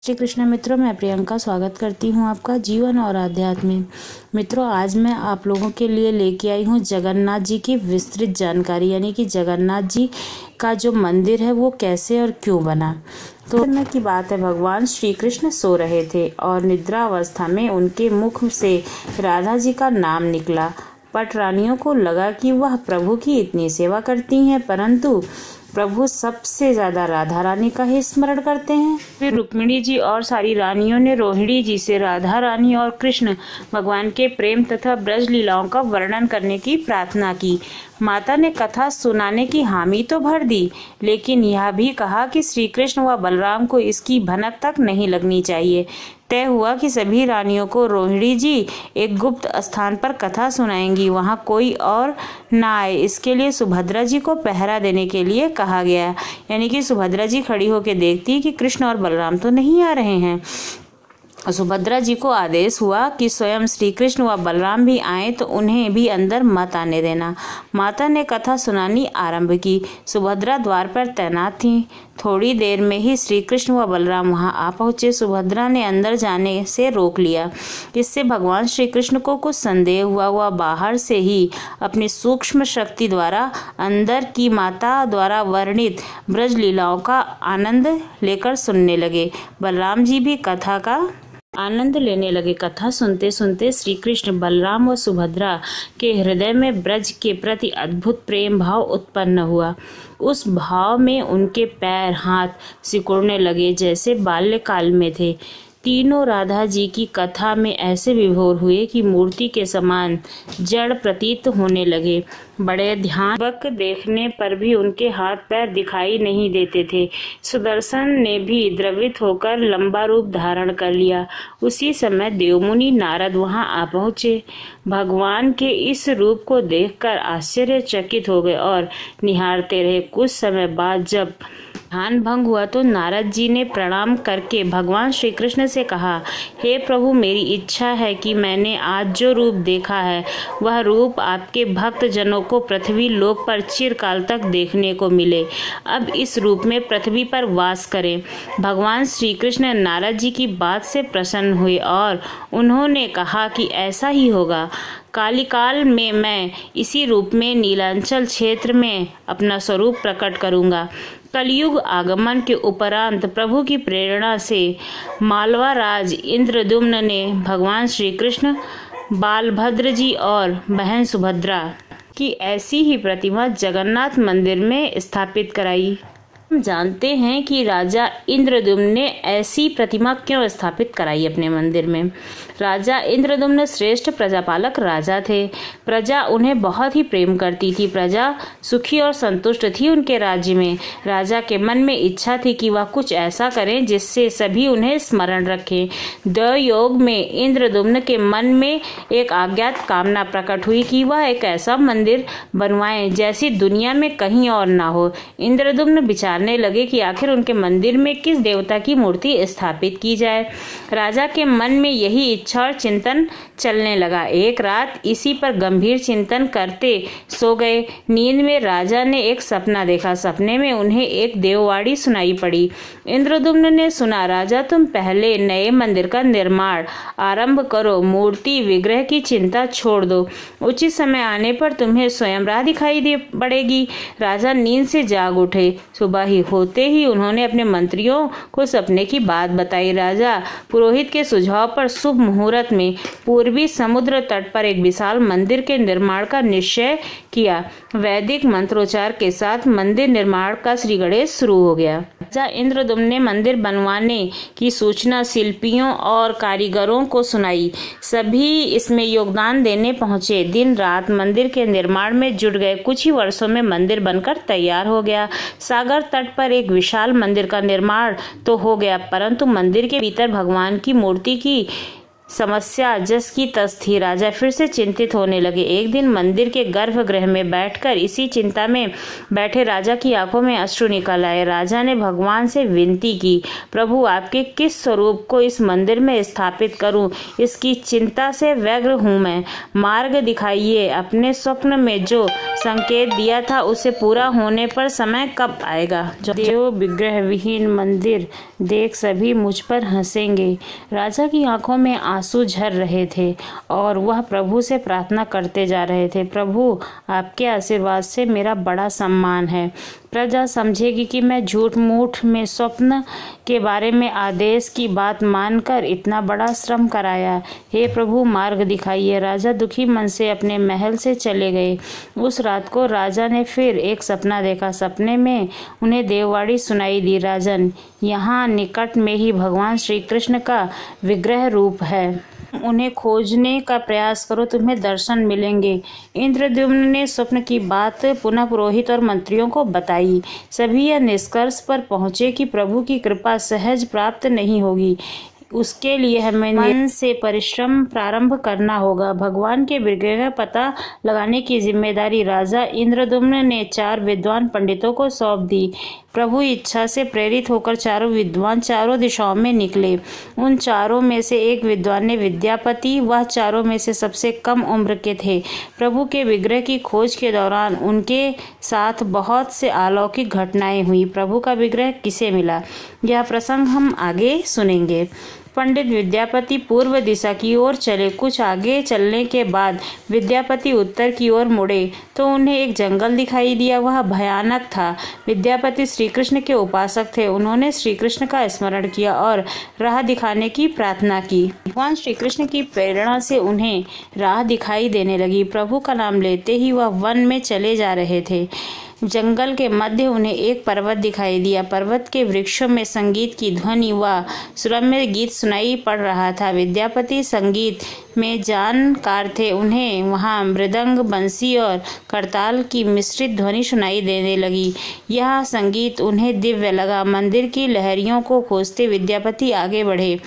श्री कृष्ण मित्रों, मैं प्रियंका स्वागत करती हूँ आपका जीवन और आध्यात्म में। मित्रों, आज मैं आप लोगों के लिए लेके आई हूँ जगन्नाथ जी की विस्तृत जानकारी, यानी कि जगन्नाथ जी का जो मंदिर है वो कैसे और क्यों बना। तो समय की बात है, भगवान श्री कृष्ण सो रहे थे और निद्रा अवस्था में उनके मुख से राधा जी का नाम निकला। पट रानियों को लगा कि वह प्रभु की इतनी सेवा करती हैं, परंतु प्रभु सबसे ज्यादा राधा रानी का ही स्मरण करते हैं। फिर रुक्मिणी जी और सारी रानियों ने रोहिणी जी से राधा रानी और कृष्ण भगवान के प्रेम तथा ब्रज लीलाओं का वर्णन करने की प्रार्थना की। माता ने कथा सुनाने की हामी तो भर दी, लेकिन यह भी कहा कि श्री कृष्ण व बलराम को इसकी भनक तक नहीं लगनी चाहिए। तय हुआ कि सभी रानियों को रोहिणी जी एक गुप्त स्थान पर कथा सुनाएंगी, वहां कोई और ना आए। इसके लिए सुभद्रा जी को पहरा देने के लिए कहा गया, यानी कि सुभद्रा जी खड़ी होकर देखती कि कृष्ण और बलराम तो नहीं आ रहे हैं। सुभद्रा जी को आदेश हुआ कि स्वयं श्री कृष्ण व बलराम भी आए तो उन्हें भी अंदर मत आने देना। माता ने कथा सुनानी आरंभ की। सुभद्रा द्वार पर तैनात थी। थोड़ी देर में ही श्री कृष्ण व बलराम वहां आ पहुंचे। सुभद्रा ने अंदर जाने से रोक लिया। इससे भगवान श्री कृष्ण को कुछ संदेह हुआ। वह बाहर से ही अपनी सूक्ष्म शक्ति द्वारा अंदर की माता द्वारा वर्णित ब्रज लीलाओं का आनंद लेकर सुनने लगे। बलराम जी भी कथा का आनंद लेने लगे। कथा सुनते सुनते श्री कृष्ण, बलराम व सुभद्रा के हृदय में ब्रज के प्रति अद्भुत प्रेम भाव उत्पन्न हुआ। उस भाव में उनके पैर हाथ सिकुड़ने लगे जैसे बाल्यकाल में थे। तीनों राधा जी की कथा में ऐसे विभोर हुए कि मूर्ति के समान जड़ प्रतीत होने लगे। बड़े ध्यानपूर्वक देखने पर भी उनके हाथ पैर दिखाई नहीं देते थे। सुदर्शन ने भी द्रवित होकर लंबा रूप धारण कर लिया। उसी समय देवमुनि नारद वहां आ पहुंचे। भगवान के इस रूप को देखकर आश्चर्यचकित हो गए और निहारते रहे। कुछ समय बाद जब ध्यान भंग हुआ तो नारद जी ने प्रणाम करके भगवान श्री कृष्ण से कहा, हे प्रभु, मेरी इच्छा है कि मैंने आज जो रूप देखा है वह रूप आपके भक्त जनों को पृथ्वी लोक पर चिरकाल तक देखने को मिले। अब इस रूप में पृथ्वी पर वास करें। भगवान श्री कृष्ण नारद जी की बात से प्रसन्न हुए और उन्होंने कहा कि ऐसा ही होगा। कालिकाल में मैं इसी रूप में नीलांचल क्षेत्र में अपना स्वरूप प्रकट करूंगा। कलयुग आगमन के उपरांत प्रभु की प्रेरणा से मालवा राज इंद्रद्युम्न ने भगवान श्री कृष्ण, बालभद्र जी और बहन सुभद्रा की ऐसी ही प्रतिमा जगन्नाथ मंदिर में स्थापित कराई। हम जानते हैं कि राजा इंद्रद्युम्न ने ऐसी प्रतिमा क्यों स्थापित कराई अपने मंदिर में। राजा इंद्रद्युम्न श्रेष्ठ प्रजापालक राजा थे। प्रजा उन्हें बहुत ही प्रेम करती थी। प्रजा सुखी और संतुष्ट थी उनके राज्य में। राजा के मन में इच्छा थी कि वह कुछ ऐसा करें जिससे सभी उन्हें स्मरण रखें। योग में इंद्रद्युम्न के मन में एक अज्ञात कामना प्रकट हुई कि वह एक ऐसा मंदिर बनवाएं जैसी दुनिया में कहीं और ना हो। इंद्रद्युम्न विचारने लगे कि आखिर उनके मंदिर में किस देवता की मूर्ति स्थापित की जाए। राजा के मन में यही इच्छा और चिंतन चलने लगा। एक रात इसी पर गंभीर चिंतन करते सो गए। नींद में राजा ने एक सपना देखा। सपने में उन्हें एक देववाणी सुनाई पड़ी। इंद्रद्युम्न ने सुना, राजा, तुम पहले नए मंदिर का निर्माण आरंभ करो। मूर्ति विग्रह की चिंता छोड़ दो। उचित समय आने पर तुम्हें स्वयं राह दिखाई दे पड़ेगी। राजा नींद से जाग उठे। सुबह ही होते ही उन्होंने अपने मंत्रियों को सपने की बात बताई। राजा पुरोहित के सुझाव पर शुभ मुहूर्त में पूर्वी समुद्र तट पर एक विशाल मंदिर के निर्माण का निश्चय किया। वैदिक मंत्रोच्चार के साथ मंदिर निर्माण का श्री गणेश शुरू हो गया। राजा इंद्रद्युम्न ने मंदिर बनवाने की सूचना शिल्पियों और कारीगरों को सुनाई। सभी इसमें योगदान देने पहुंचे। दिन रात मंदिर के निर्माण में जुट गए। कुछ ही वर्षों में मंदिर बनकर तैयार हो गया। सागर तट पर एक विशाल मंदिर का निर्माण तो हो गया, परंतु मंदिर के भीतर भगवान की मूर्ति की समस्या जस की तस थी। राजा फिर से चिंतित होने लगे। एक दिन मंदिर के गर्भगृह में बैठकर इसी चिंता में बैठे राजा की आंखों में अश्रु निकल आए। राजा ने भगवान से विनती की, प्रभु आपके किस स्वरूप को इस मंदिर में स्थापित करूं, इसकी चिंता से व्यग्र हूं मैं। मार्ग दिखाइए। अपने स्वप्न में जो संकेत दिया था उसे पूरा होने पर समय कब आएगा। देव विग्रह विहीन मंदिर देख सभी मुझ पर हंसेंगे। राजा की आंखों में आंसू झर रहे थे और वह प्रभु से प्रार्थना करते जा रहे थे, प्रभु आपके आशीर्वाद से मेरा बड़ा सम्मान है। प्रजा समझेगी कि मैं झूठ मूठ में स्वप्न के बारे में आदेश की बात मानकर इतना बड़ा श्रम कराया। हे प्रभु मार्ग दिखाइए। राजा दुखी मन से अपने महल से चले गए। उस रात को राजा ने फिर एक सपना देखा। सपने में उन्हें देववाणी सुनाई दी, राजन यहाँ निकट में ही भगवान श्री कृष्ण का विग्रह रूप है, उन्हें खोजने का प्रयास करो, तुम्हें दर्शन मिलेंगे। इंद्रद्युम्न ने स्वप्न की बात पुनः पुरोहित और मंत्रियों को बताई। सभी यह निष्कर्ष पर पहुंचे कि प्रभु की कृपा सहज प्राप्त नहीं होगी, उसके लिए हमें मन से परिश्रम प्रारंभ करना होगा। भगवान के विग्रह का पता लगाने की जिम्मेदारी राजा इंद्रद्युम्न ने 4 विद्वान पंडितों को सौंप दी। प्रभु इच्छा से प्रेरित होकर चारों विद्वान चारों दिशाओं में निकले। उन चारों में से एक विद्वान ने विद्यापति, वह चारों में से सबसे कम उम्र के थे। प्रभु के विग्रह की खोज के दौरान उनके साथ बहुत से अलौकिक घटनाएं हुई। प्रभु का विग्रह किसे मिला, यह प्रसंग हम आगे सुनेंगे। पंडित विद्यापति पूर्व दिशा की ओर चले। कुछ आगे चलने के बाद विद्यापति उत्तर की ओर मुड़े तो उन्हें एक जंगल दिखाई दिया। वह भयानक था। विद्यापति श्री कृष्ण के उपासक थे। उन्होंने श्री कृष्ण का स्मरण किया और राह दिखाने की प्रार्थना की। भगवान श्री कृष्ण की प्रेरणा से उन्हें राह दिखाई देने लगी। प्रभु का नाम लेते ही वह वन में चले जा रहे थे। जंगल के मध्य उन्हें एक पर्वत दिखाई दिया। पर्वत के वृक्षों में संगीत की ध्वनि व सुरम्य गीत सुनाई पड़ रहा था। विद्यापति संगीत में जानकार थे। उन्हें वहां मृदंग, बंसी और करताल की मिश्रित ध्वनि सुनाई देने लगी। यह संगीत उन्हें दिव्य लगा। मंदिर की लहरियों को खोजते विद्यापति आगे बढ़े।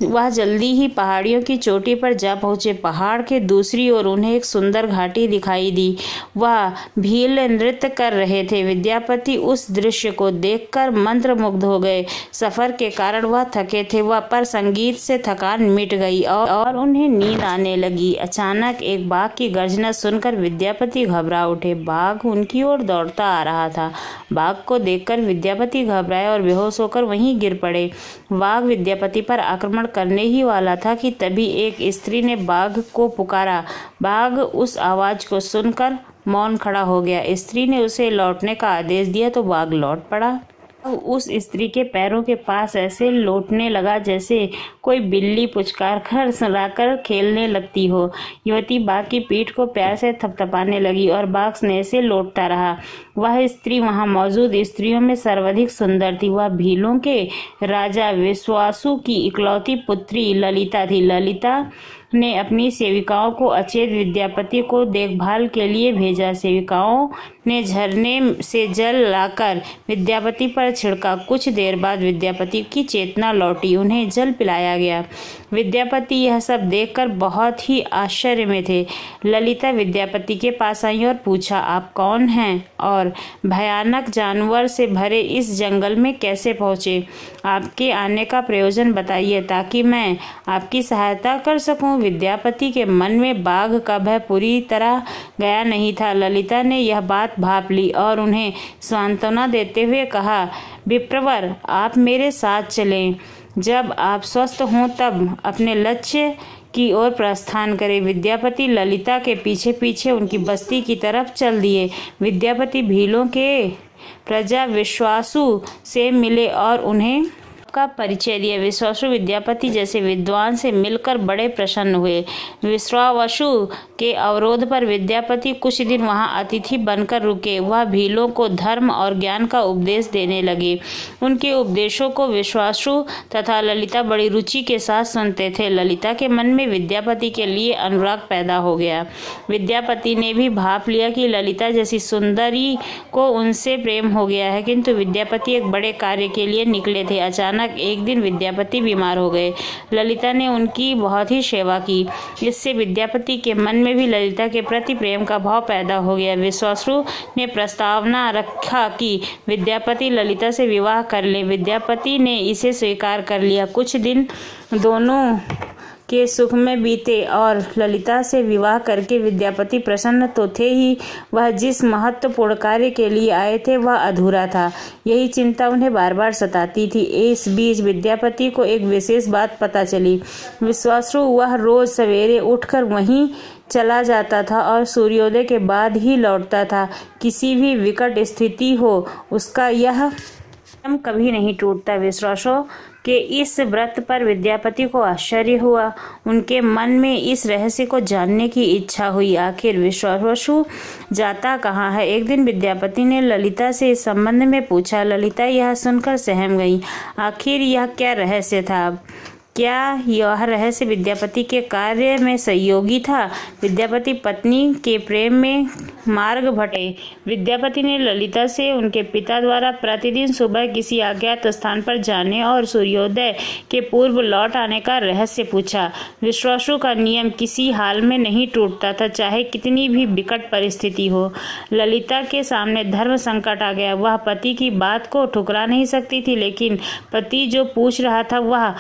वह जल्दी ही पहाड़ियों की चोटी पर जा पहुंचे। पहाड़ के दूसरी ओर उन्हें एक सुंदर घाटी दिखाई दी। वह भील नृत्य कर रहे थे। विद्यापति उस दृश्य को देखकर मंत्रमुग्ध हो गए। सफर के कारण वह थके थे, वह पर संगीत से थकान मिट गई और उन्हें नींद आने लगी। अचानक एक बाघ की गर्जना सुनकर विद्यापति घबरा उठे। बाघ उनकी ओर दौड़ता आ रहा था। बाघ को देखकर विद्यापति घबराए और बेहोश होकर वहीं गिर पड़े। बाघ विद्यापति पर आक्रमण करने ही वाला था कि तभी एक स्त्री ने बाघ को पुकारा। बाघ उस आवाज को सुनकर मौन खड़ा हो गया। स्त्री ने उसे लौटने का आदेश दिया तो बाघ लौट पड़ा। उस स्त्री के पैरों के पास ऐसे लौटने लगा जैसे कोई बिल्ली पुचकार कर सुलाकर खेलने लगती हो। युवती बाघ की पीठ को प्यार से थपथपाने लगी और बाघ स्नेह से लौटता रहा। वह स्त्री वहां मौजूद स्त्रियों में सर्वाधिक सुंदर थी। वह भीलों के राजा विश्वासु की इकलौती पुत्री ललिता थी। ललिता ने अपनी सेविकाओं को अचेत विद्यापति को देखभाल के लिए भेजा। सेविकाओं ने झरने से जल लाकर विद्यापति पर छिड़का। कुछ देर बाद विद्यापति की चेतना लौटी। उन्हें जल पिलाया गया। विद्यापति यह सब देखकर बहुत ही आश्चर्य में थे। ललिता विद्यापति के पास आई और पूछा, आप कौन हैं और भयानक जानवर से भरे इस जंगल में कैसे पहुंचे? आपके आने का प्रयोजन बताइए ताकि मैं आपकी सहायता कर सकूं। विद्यापति के मन में बाघ का भय पूरी तरह गया नहीं था। ललिता ने यह बात भांप ली और उन्हें सांत्वना देते हुए कहा, विप्रवर आप मेरे साथ चलें। जब आप स्वस्थ हों तब अपने लक्ष्य की ओर प्रस्थान करें। विद्यापति ललिता के पीछे पीछे उनकी बस्ती की तरफ चल दिए। विद्यापति भीलों के प्रजा विश्वासु से मिले और उन्हें का परिचय दिया। विश्वासु विद्यापति जैसे विद्वान से मिलकर बड़े प्रसन्न हुए। विश्वावसु के अवरोध पर विद्यापति कुछ दिन वहां अतिथि बनकर रुके। वह भीलों को धर्म और ज्ञान का उपदेश देने लगे। उनके उपदेशों को विश्वासु तथा ललिता बड़ी रुचि के साथ सुनते थे। ललिता के मन में विद्यापति के लिए अनुराग पैदा हो गया। विद्यापति ने भी भांप लिया कि ललिता जैसी सुंदरी को उनसे प्रेम हो गया है, किंतु विद्यापति एक बड़े कार्य के लिए निकले थे। अचानक अचानक एक दिन विद्यापति बीमार हो गए। ललिता ने उनकी बहुत ही सेवा की। इससे विद्यापति के मन में भी ललिता के प्रति प्रेम का भाव पैदा हो गया। विश्वासु ने प्रस्तावना रखा कि विद्यापति ललिता से विवाह कर ले। विद्यापति ने इसे स्वीकार कर लिया। कुछ दिन दोनों के सुख में बीते और ललिता से विवाह करके विद्यापति प्रसन्न तो थे ही, वह जिस महत्वपूर्ण कार्य के लिए आए थे वह अधूरा था। यही चिंता उन्हें बार बार सताती थी। इस बीच विद्यापति को एक विशेष बात पता चली। विश्वासु वह रोज सवेरे उठकर वहीं चला जाता था और सूर्योदय के बाद ही लौटता था। किसी भी विकट स्थिति हो उसका यह कभी नहीं टूटता। विश्वासों के इस व्रत पर विद्यापति को आश्चर्य हुआ। उनके मन में इस रहस्य को जानने की इच्छा हुई। आखिर विश्वासु जाता कहाँ है? एक दिन विद्यापति ने ललिता से इस संबंध में पूछा। ललिता यह सुनकर सहम गई। आखिर यह क्या रहस्य था? क्या यह रहस्य विद्यापति के कार्य में सहयोगी था? विद्यापति पत्नी के प्रेम में मार्ग भटे। विद्यापति ने ललिता से उनके पिता द्वारा प्रतिदिन सुबह किसी अज्ञात स्थान पर जाने और सूर्योदय के पूर्व लौट आने का रहस्य पूछा। विश्वासु का नियम किसी हाल में नहीं टूटता था, चाहे कितनी भी विकट परिस्थिति हो। ललिता के सामने धर्म संकट आ गया। वह पति की बात को ठुकरा नहीं सकती थी, लेकिन पति जो पूछ रहा था वह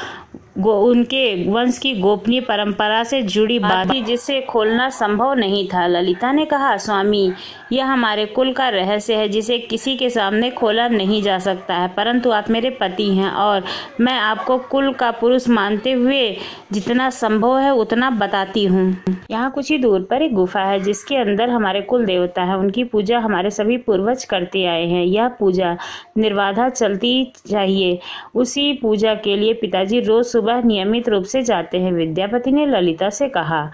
उनके वंश की गोपनीय परंपरा से जुड़ी बात थी, जिसे खोलना संभव नहीं था। ललिता ने कहा, स्वामी, यह हमारे कुल का रहस्य है जिसे किसी के सामने खोला नहीं जा सकता है, परंतु आप मेरे पति हैं और मैं आपको कुल का पुरुष मानते हुए जितना संभव है उतना बताती हूँ। यहाँ कुछ ही दूर पर एक गुफा है जिसके अंदर हमारे कुल देवता है। उनकी पूजा हमारे सभी पूर्वज करते आए हैं। यह पूजा निर्बाधा चलती चाहिए। उसी पूजा के लिए पिताजी रोज सुबह नियमित रूप से जाते हैं। विद्यापति ने ललिता से कहा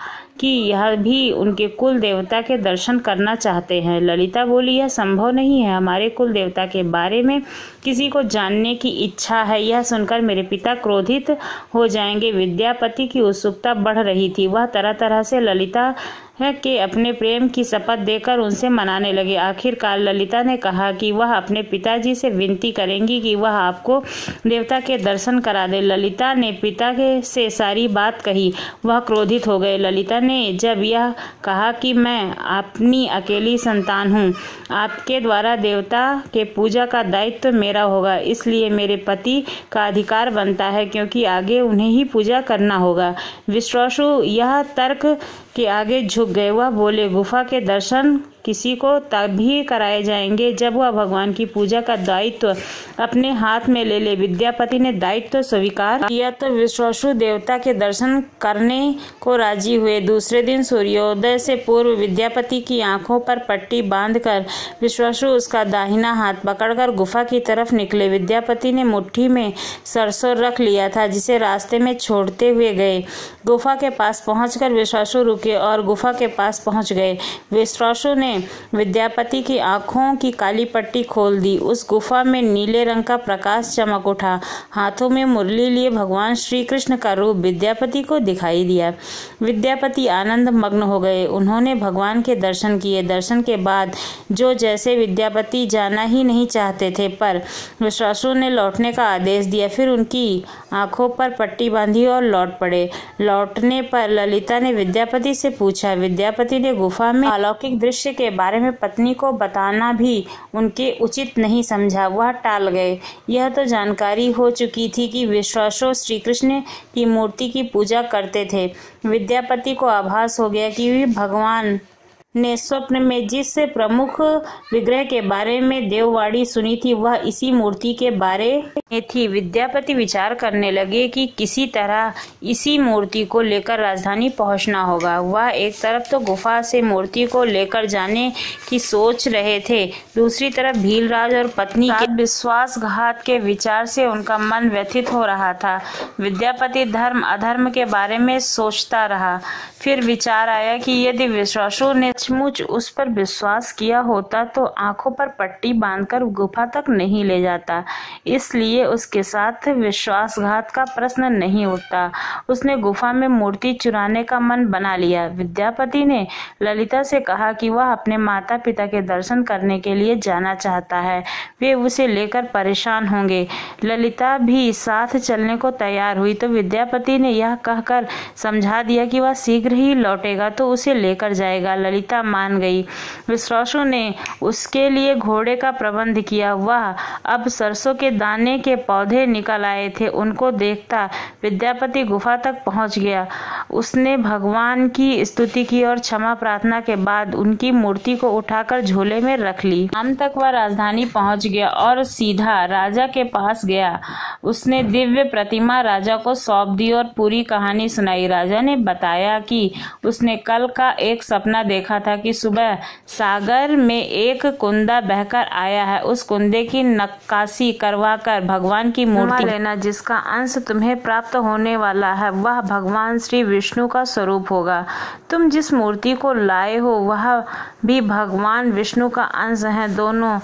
कि यह भी उनके कुल देवता के दर्शन करना चाहते हैं। ललिता बोली, यह संभव नहीं है। हमारे कुल देवता के बारे में किसी को जानने की इच्छा है, यह सुनकर मेरे पिता क्रोधित हो जाएंगे। विद्यापति की उत्सुकता बढ़ रही थी। वह तरह तरह से ललिता के अपने प्रेम की शपथ देकर उनसे मनाने लगे। आखिरकार ललिता ने कहा कि वह अपने पिताजी से विनती करेंगी कि वह आपको देवता के दर्शन करा दे। ललिता ने पिता से सारी बात कही। वह क्रोधित हो गए। ललिता ने जब यह कहा कि मैं अपनी अकेली संतान हूँ, आपके द्वारा देवता के पूजा का दायित्व मेरा होगा, इसलिए मेरे पति का अधिकार बनता है क्योंकि आगे उन्हें ही पूजा करना होगा। विश्वासु यह तर्क के आगे झुक गए। वह बोले, गुफा के दर्शन किसी को तभी कराए जाएंगे जब वह भगवान की पूजा का दायित्व अपने हाथ में ले ले। विद्यापति ने दायित्व स्वीकार किया तो विश्वासु देवता के दर्शन करने को राजी हुए। दूसरे दिन सूर्योदय से पूर्व विद्यापति की आंखों पर पट्टी बांधकर विश्वासु उसका दाहिना हाथ पकड़कर गुफा की तरफ निकले। विद्यापति ने मुट्ठी में सरसों रख लिया था जिसे रास्ते में छोड़ते हुए गए। गुफा के पास पहुंचकर विश्वासु रुके और गुफा के पास पहुंच गए। विश्वासु ने विद्यापति की आंखों की काली पट्टी खोल दी। उस गुफा में नीले रंग का प्रकाश चमक उठा। हाथों में मुरली लिए भगवान श्री कृष्ण का रूप विद्यापति को दिखाई दिया। विद्यापति आनंद मग्न हो गए। उन्होंने भगवान के दर्शन किए। दर्शन के बाद जो जैसे विद्यापति जाना ही नहीं चाहते थे, पर विश्वासु ने लौटने का आदेश दिया। फिर उनकी आंखों पर पट्टी बांधी और लौट पड़े। लौटने पर ललिता ने विद्यापति से पूछा। विद्यापति ने गुफा में अलौकिक दृश्य के बारे में पत्नी को बताना भी उनके उचित नहीं समझा। वह टाल गए। यह तो जानकारी हो चुकी थी कि विश्वासु श्री कृष्ण की मूर्ति की पूजा करते थे। विद्यापति को आभास हो गया कि भगवान ने स्वप्न में जिस प्रमुख विग्रह के बारे में देववाणी सुनी थी वह इसी मूर्ति के बारे में थी। विद्यापति विचार करने लगे कि किसी तरह इसी मूर्ति को लेकर राजधानी पहुंचना होगा। वह एक तरफ तो गुफा से मूर्ति को लेकर जाने की सोच रहे थे, दूसरी तरफ भीलराज और पत्नी के विश्वासघात के विचार से उनका मन व्यथित हो रहा था। विद्यापति धर्म अधर्म के बारे में सोचता रहा। फिर विचार आया कि यदि विश्वासु ने सचमुच उस पर विश्वास किया होता तो आंखों पर पट्टी बांधकर गुफा तक नहीं ले जाता, इसलिए उसके साथ विश्वासघात का प्रश्न नहीं उठता। उसने गुफा में मूर्ति चुराने का मन बना लिया। विद्यापति ने ललिता से कहा कि वह अपने माता पिता के दर्शन करने के लिए जाना चाहता है, वे उसे लेकर परेशान होंगे। ललिता भी साथ चलने को तैयार हुई तो विद्यापति ने यह कहकर समझा दिया कि वह शीघ्र ही लौटेगा तो उसे लेकर जाएगा। ललिता मान गई। विश्वासु ने उसके लिए घोड़े का प्रबंध किया। वह अब सरसों के दाने के पौधे निकल आए थे। उनको देखता विद्यापति गुफा तक पहुंच गया। उसने भगवान की स्तुति की और क्षमा प्रार्थना के बाद उनकी मूर्ति को उठाकर झोले में रख ली। शाम तक वह राजधानी पहुंच गया और सीधा राजा के पास गया। उसने दिव्य प्रतिमा राजा को सौंप दी और पूरी कहानी सुनाई। राजा ने बताया कि उसने कल का एक सपना देखा था कि सुबह सागर में एक कुंदा बहकर आया है। उस कुंदे की नक्काशी करवाकर भगवान की मूर्ति लेना, जिसका अंश तुम्हें प्राप्त होने वाला है वह भगवान श्री विष्णु का स्वरूप होगा। तुम जिस मूर्ति को लाए हो वह भी भगवान विष्णु का अंश है। दोनों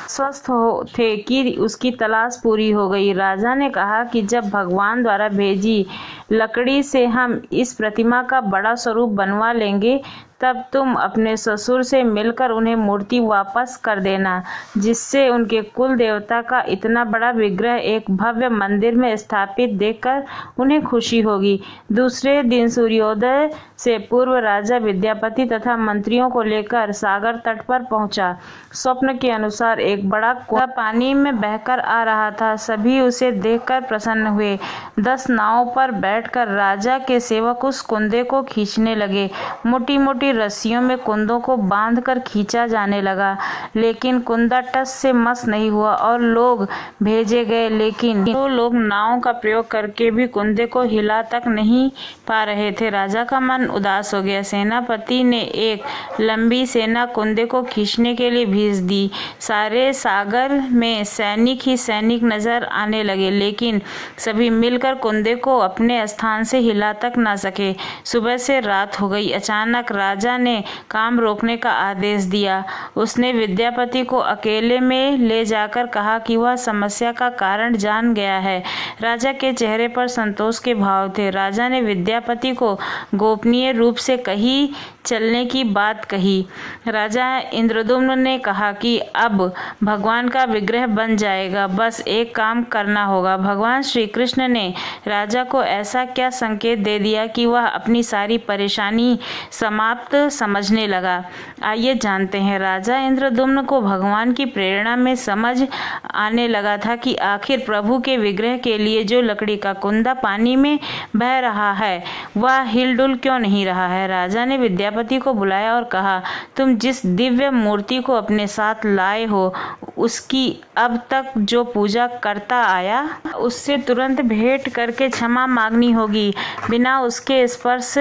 स्वस्थ थे कि उसकी तलाश पूरी हो गई। राजा ने कहा कि जब भगवान द्वारा भेजी लकड़ी से हम इस प्रतिमा का बड़ा स्वरूप बनवा लेंगे तब तुम अपने ससुर से मिलकर उन्हें मूर्ति वापस कर देना, जिससे उनके कुल देवता का इतना बड़ा विग्रह एक भव्य मंदिर में स्थापित देखकर उन्हें खुशी होगी। दूसरे दिन सूर्योदय से पूर्व राजा विद्यापति तथा मंत्रियों को लेकर सागर तट पर पहुंचा। स्वप्न के अनुसार एक बड़ा कुआं पानी में बहकर आ रहा था। सभी उसे देखकर प्रसन्न हुए। 10 नाव पर बैठकर राजा के सेवक उस कुंदे को खींचने लगे। मोटी मोटी रस्सियों में कुंदों को बांधकर खींचा जाने लगा, लेकिन कुंदा टस से मस नहीं हुआ और लोग भेजे गए, लेकिन तो लोग नाव का प्रयोग करके भी कुंदे को हिला तक नहीं पा रहे थे। राजा का मन उदास हो गया। सेनापति ने एक लंबी सेना कुंदे को खींचने के लिए भेज दी। सारे सागर में सैनिक ही सैनिक नजर आने लगे, लेकिन सभी मिलकर कुंदे को अपने स्थान से हिला तक न सके। सुबह से रात हो गई। अचानक राजा ने काम रोकने का आदेश दिया। उसने विद्यापति को अकेले में ले जाकर कहा कि वह समस्या का कारण जान गया है। राजा के चेहरे पर संतोष के भाव थे। राजा ने विद्यापति को गोपनीय रूप से कही चलने की बात कही। राजा इंद्रद्युम्न ने कहा कि अब भगवान का विग्रह बन जाएगा, बस एक काम करना होगा। भगवान श्री कृष्ण ने राजा को ऐसा क्या संकेत दे दिया कि वह अपनी सारी परेशानी समाप्त समझने लगा। आइए जानते हैं। राजा इंद्रद्युम्न को भगवान की प्रेरणा में समझ आने लगा था कि आखिर प्रभु के विग्रह के लिए जो लकड़ी का कुंदा पानी में बह रहा है वह हिलडुल क्यों नहीं रहा है। राजा ने विद्यापति को बुलाया और कहा, तुम जिस दिव्य मूर्ति को अपने साथ लाए हो उसकी अब तक जो पूजा करता आया उससे तुरंत भेंट करके क्षमा मांगनी होगी। बिना उसके स्पर्श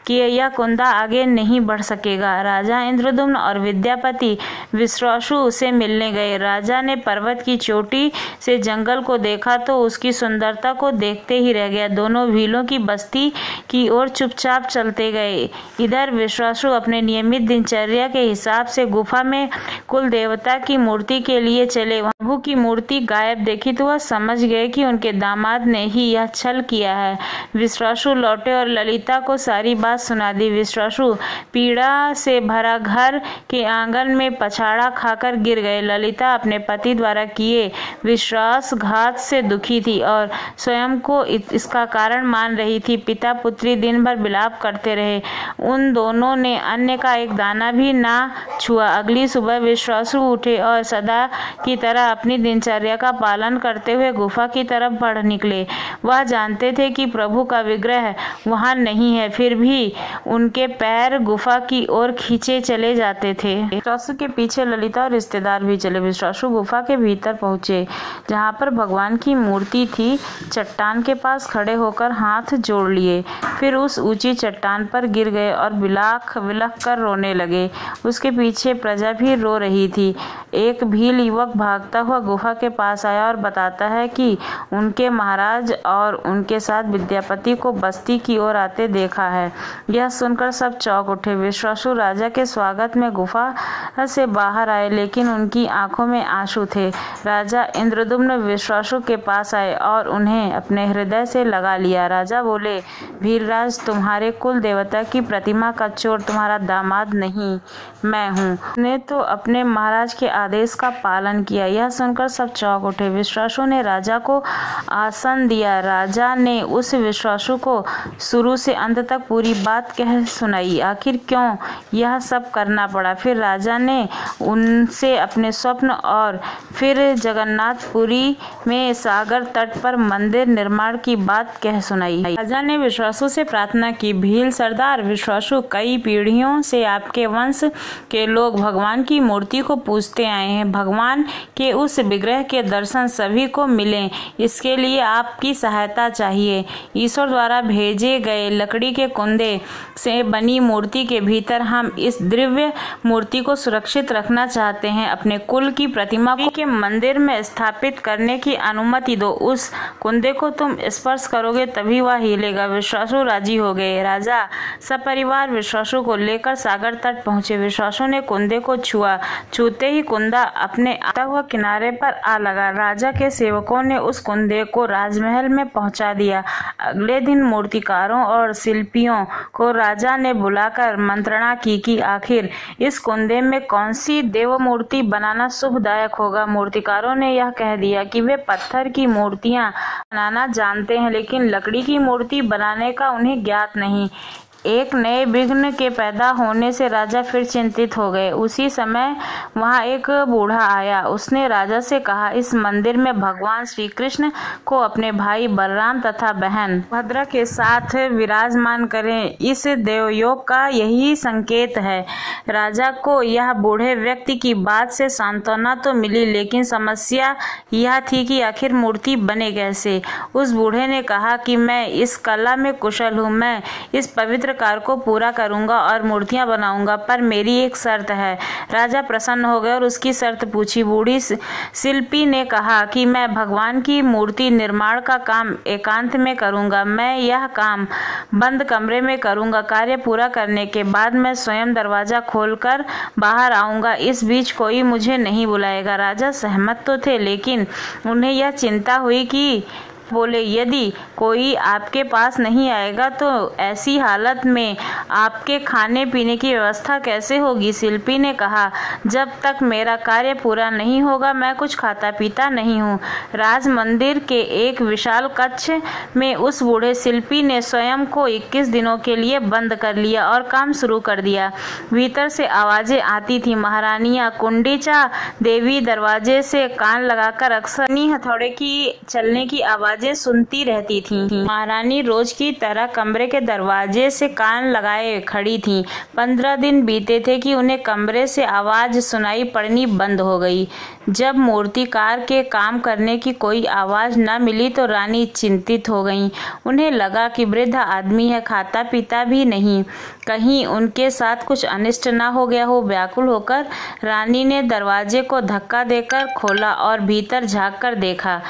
किए यह कुंदा आगे नहीं बढ़ सकेगा। राजा इंद्रद्युम्न और विद्यापति विश्वासु से मिलने गए। राजा ने पर्वत की चोटी से जंगल को देखा तो उसकी सुंदरता को देखते ही रह गया। दोनों भीलों की बस्ती की ओर चुपचाप चलते गए। इधर विश्वासु अपने नियमित दिनचर्या के हिसाब से गुफा में कुल देवता की मूर्ति के लिए चले। प्रभु की मूर्ति गायब देखी तो वह समझ गए कि उनके दामाद ने ही यह छल किया है। विश्वासु लौटे और ललिता को सारी बात सुना दी। विश्वासु पीड़ा से भरा घर के आंगन में पछाड़ा खाकर गिर गए। ललिता अपने पति द्वारा किए विश्वासघात से दुखी थी और स्वयं को इसका कारण मान रही थी। पिता पुत्री दिन भर विलाप करते रहे। उन दोनों ने अन्न का एक दाना भी ना छुआ। अगली सुबह विश्वासु उठे और सदा की तरह अपनी दिनचर्या का पालन करते हुए गुफा की तरफ बढ़ निकले। वह जानते थे कि प्रभु का विग्रह वहां नहीं है, फिर भी उनके पैर गुफा की ओर खींचे चले जाते थे। विश्वासु के पीछे ललिता और रिश्तेदार भी चले। विश्वासु गुफा के भीतर पहुंचे जहां पर भगवान की मूर्ति थी। चट्टान के पास खड़े होकर हाथ जोड़ लिए, फिर उस ऊंची चट्टान पर गिर गए और बिलख बिलख कर रोने लगे। उसके पीछे प्रजा भी रो रही थी। एक भील युवक भागता हुआ गुफा के पास आया और बताता है कि उनके महाराज और उनके साथ विद्यापति को बस्ती की ओर आते देखा है। यह सुनकर सब चौंक उठे। विश्वासु राजा के स्वागत में गुफा से बाहर आए, लेकिन उनकी आंखों में आंसू थे। राजा इंद्रद्युम्न विश्वासु के पास आए और उन्हें अपने हृदय से लगा लिया। राजा बोले, वीरराज, तुम्हारे कुल देवता की प्रतिमा का चोर तुम्हारा दामाद नहीं, मैं हूँ। ने तो अपने महाराज के आदेश का पालन किया। यह सुनकर सब चौंक उठे। विश्वासु ने राजा को आसन दिया। राजा ने उस विश्वासु को शुरू से अंत तक पूरी बात कह सुनाई, आखिर क्यों यह सब करना पड़ा। फिर राजा ने उनसे अपने स्वप्न और फिर जगन्नाथपुरी में सागर तट पर मंदिर निर्माण की बात कह सुनाई। राजा ने विश्वासु से प्रार्थना की, भील सरदार विश्वासु, कई पीढ़ियों से आपके वंश के लोग भगवान की मूर्ति को पूजते आए हैं। भगवान के उस विग्रह के दर्शन सभी को मिलें, इसके लिए आपकी सहायता चाहिए। ईश्वर द्वारा भेजे गए लकड़ी के कुंदे से बनी मूर्ति के भीतर हम इस दिव्य मूर्ति को सुरक्षित रखना चाहते हैं। अपने कुल की प्रतिमा को के मंदिर में स्थापित करने की अनुमति दो। उस कुंदे को तुम स्पर्श करोगे तभी वह हिलेगा। विश्वासु राजी हो गए। राजा सपरिवार विश्वासु को लेकर सागर तट पहुंचे। विश्वासु ने कुंदे को छुआ। छूते ही कुंदा अपने आता हुआ किनारे पर आ लगा। राजा के सेवकों ने उस कुंदे को राजमहल में पहुंचा दिया। अगले दिन मूर्तिकारों और शिल्पियों को राजा ने बुलाकर मंत्रणा की कि आखिर इस कुंदे में कौन सी देव मूर्ति बनाना शुभदायक होगा। मूर्तिकारों ने यह कह दिया कि वे पत्थर की मूर्तियां बनाना जानते हैं, लेकिन लकड़ी की मूर्ति बनाने का उन्हें ज्ञात नहीं। एक नए विघ्न के पैदा होने से राजा फिर चिंतित हो गए। उसी समय वहां एक बूढ़ा आया। उसने राजा से कहा, इस मंदिर में भगवान श्री कृष्ण को अपने भाई बलराम तथा बहन भद्रा के साथ विराजमान करें। इस देवयोग का यही संकेत है। राजा को यह बूढ़े व्यक्ति की बात से सांत्वना तो मिली, लेकिन समस्या यह थी कि आखिर मूर्ति बने कैसे। उस बूढ़े ने कहा कि मैं इस कला में कुशल हूँ, मैं इस पवित्र कार्य को पूरा करूंगा और मूर्तियां बनाऊंगा, पर मेरी एक शर्त है। राजा प्रसन्न हो गए और उसकी शर्त पूछी। बूढ़ी शिल्पी ने कहा कि मैं भगवान की मूर्ति निर्माण का काम एकांत में करूंगा। मैं यह काम बंद कमरे में करूंगा। कार्य पूरा करने के बाद मैं स्वयं दरवाजा खोलकर बाहर आऊंगा। इस बीच कोई मुझे नहीं बुलाएगा। राजा सहमत तो थे, लेकिन उन्हें यह चिंता हुई कि बोले, यदि कोई आपके पास नहीं आएगा तो ऐसी हालत में आपके खाने पीने की व्यवस्था कैसे होगी। शिल्पी ने कहा, जब तक मेरा कार्य पूरा नहीं होगा मैं कुछ खाता पीता नहीं हूँ। राज मंदिर के एक विशाल कक्ष में उस बूढ़े शिल्पी ने स्वयं को 21 दिनों के लिए बंद कर लिया और काम शुरू कर दिया। भीतर से आवाजें आती थी। महारानियां कुंडीचा देवी दरवाजे से कान लगाकर अक्सर हथौड़े की चलने की आवाजें सुनती रहती थीं। महारानी रोज की तरह कमरे के दरवाजे से कान लगाए खड़ी थीं। 15 दिन बीते थे कि उन्हें कमरे से आवाज सुनाई पड़नी बंद हो गई। जब मूर्तिकार के काम करने की कोई आवाज न मिली तो रानी चिंतित हो गईं। उन्हें लगा कि वृद्ध आदमी है, खाता पीता भी नहीं, कहीं उनके साथ कुछ अनिष्ट न हो गया हो। व्याकुल होकर रानी ने दरवाजे को धक्का देकर खोला और भीतर झांक कर देखा।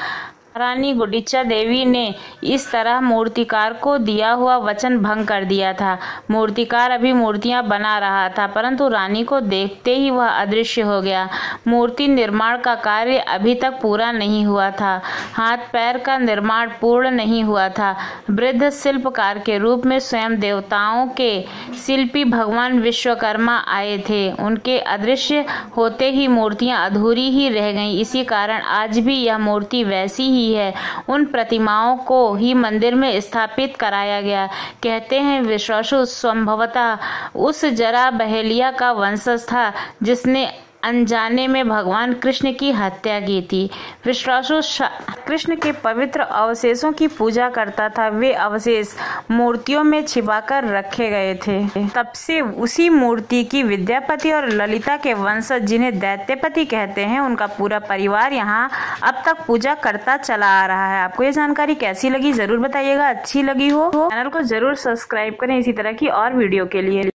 रानी गुंडीचा देवी ने इस तरह मूर्तिकार को दिया हुआ वचन भंग कर दिया था। मूर्तिकार अभी मूर्तियां बना रहा था, परंतु रानी को देखते ही वह अदृश्य हो गया। मूर्ति निर्माण का कार्य अभी तक पूरा नहीं हुआ था। हाथ पैर का निर्माण पूर्ण नहीं हुआ था। वृद्ध शिल्पकार के रूप में स्वयं देवताओं के शिल्पी भगवान विश्वकर्मा आए थे। उनके अदृश्य होते ही मूर्तियां अधूरी ही रह गईं। इसी कारण आज भी यह मूर्ति वैसी ही है। उन प्रतिमाओं को ही मंदिर में स्थापित कराया गया। कहते हैं विश्वासु संभवतः उस जरा बहेलिया का वंशज था जिसने अनजाने में भगवान कृष्ण की हत्या की थी। विश्वासु कृष्ण के पवित्र अवशेषों की पूजा करता था। वे अवशेष मूर्तियों में छिपाकर रखे गए थे। तब से उसी मूर्ति की विद्यापति और ललिता के वंशज, जिन्हें दैत्यपति कहते हैं, उनका पूरा परिवार यहाँ अब तक पूजा करता चला आ रहा है। आपको ये जानकारी कैसी लगी जरूर बताइएगा। अच्छी लगी हो चैनल को जरूर सब्सक्राइब करें इसी तरह की और वीडियो के लिए।